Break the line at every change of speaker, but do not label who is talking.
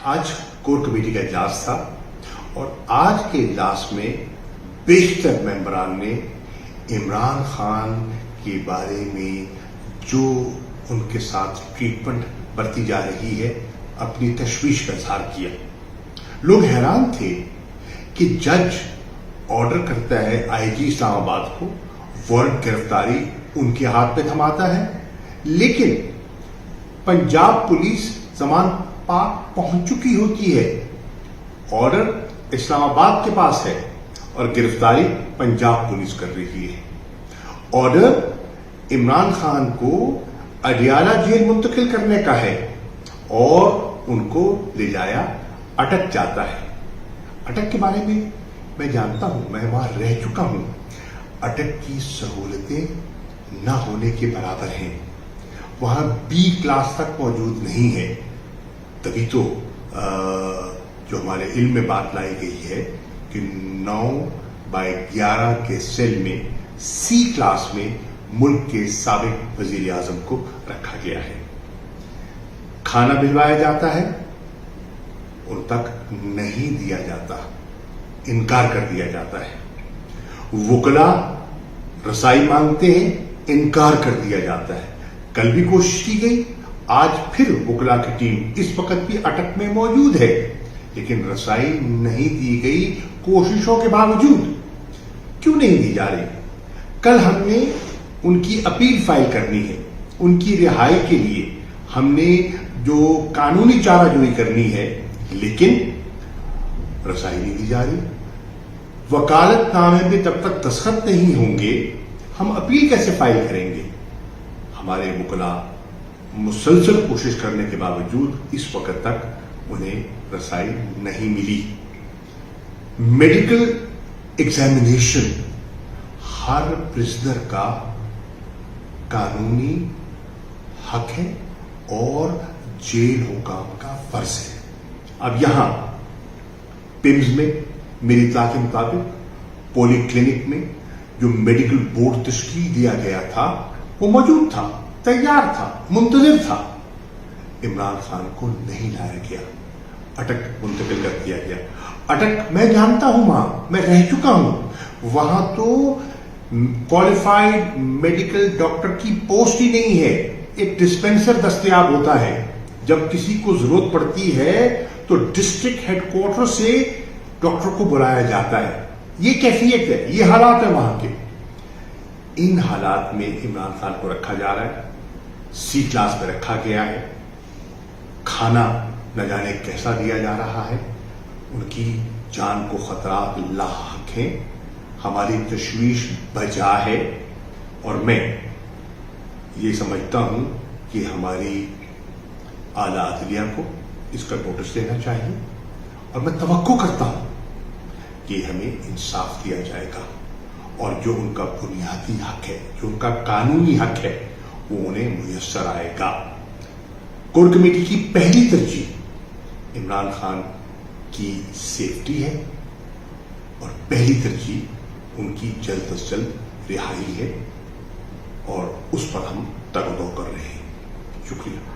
آج core committee کا اجلاس تھا اور آج کے اجلاس میں بیشتر ممبران نے عمران خان کے بارے میں جو ان کے ساتھ ٹریٹمنٹ برتی جا رہی ہے اپنی تشویش کا اظہار کیا۔ لوگ حیران تھے کہ جج آرڈر کرتا ہے آئی جی اسلام آباد کو، وارنٹ گرفتاری ان کے ہاتھ میں تھماتا ہے، لیکن پنجاب پولیس زمان پاک پہنچ چکی ہوتی ہے، آرڈر اسلام آباد کے پاس ہے اور گرفتاری پنجاب پولیس کر رہی ہے۔ آرڈر عمران خان کو اڈیالہ جیل منتقل کرنے کا ہے اور ان کو لے جایا اٹک جاتا ہے۔ اٹک کے بارے میں جانتا ہوں، میں وہاں رہ چکا ہوں۔ اٹک کی سہولتیں نہ ہونے کے برابر ہیں، وہاں بی کلاس تک موجود نہیں ہے۔ تبھی تو جو ہمارے علم میں بات لائی گئی ہے کہ 9/11 کے سیل میں سی کلاس میں ملک کے سابق وزیر اعظم کو رکھا گیا ہے۔ کھانا بھجوایا جاتا ہے، ان تک نہیں دیا جاتا، انکار کر دیا جاتا ہے۔ وکلا رسائی مانگتے ہیں، انکار کر دیا جاتا ہے۔ کل بھی کوشش کی گئی، آج پھر وکلا کی ٹیم اس وقت بھی اٹک میں موجود ہے، لیکن رسائی نہیں دی گئی کوششوں کے باوجود۔ کیوں نہیں دی جا رہی؟ کل ہم نے ان کی اپیل فائل کرنی ہے، ان کی رہائی کے لیے ہم نے جو قانونی چارہ جوئی کرنی ہے، لیکن رسائی نہیں دی جا رہی۔ وکالت نامے پہ تب تک دستخط نہیں ہوں گے، ہم اپیل کیسے فائل کریں گے؟ ہمارے وکلا مسلسل کوشش کرنے کے باوجود اس وقت تک انہیں رسائی نہیں ملی۔ میڈیکل ایگزامینیشن ہر پرزنر کا قانونی حق ہے اور جیل حکام کا فرض ہے۔ اب یہاں پمز میں میری اطلاع کے مطابق پولی کلینک میں جو میڈیکل بورڈ تشکیل دیا گیا تھا وہ موجود تھا، تیار تھا، منتظر تھا۔ عمران خان کو نہیں لایا گیا، اٹک منتقل کر دیا گیا۔ اٹک میں جانتا ہوں، وہاں میں رہ چکا ہوں، وہاں تو کوالیفائڈ میڈیکل ڈاکٹر کی پوسٹ ہی نہیں ہے، ایک ڈسپینسر دستیاب ہوتا ہے۔ جب کسی کو ضرورت پڑتی ہے تو ڈسٹرکٹ ہیڈ کوارٹر سے ڈاکٹر کو بلایا جاتا ہے۔ یہ کیفیت ہے، یہ حالات ہے وہاں کے۔ ان حالات میں عمران خان کو رکھا جا رہا ہے، سی کلاس میں رکھا گیا ہے، کھانا نہ جانے کیسا دیا جا رہا ہے، ان کی جان کو خطرات لاحق ہیں۔ ہماری تشویش بجا ہے اور میں یہ سمجھتا ہوں کہ ہماری اعلیٰ عدلیہ کو اس کا نوٹس دینا چاہیے اور میں توقع کرتا ہوں کہ ہمیں انصاف دیا جائے گا اور جو ان کا بنیادی حق ہے، جو ان کا قانونی حق ہے، وہ انہیں میسر آئے گا۔ کور کمیٹی کی پہلی ترجیح عمران خان کی سیفٹی ہے اور پہلی ترجیح ان کی جلد از جلد رہائی ہے اور اس پر ہم تگ و دو کر رہے ہیں۔ شکریہ۔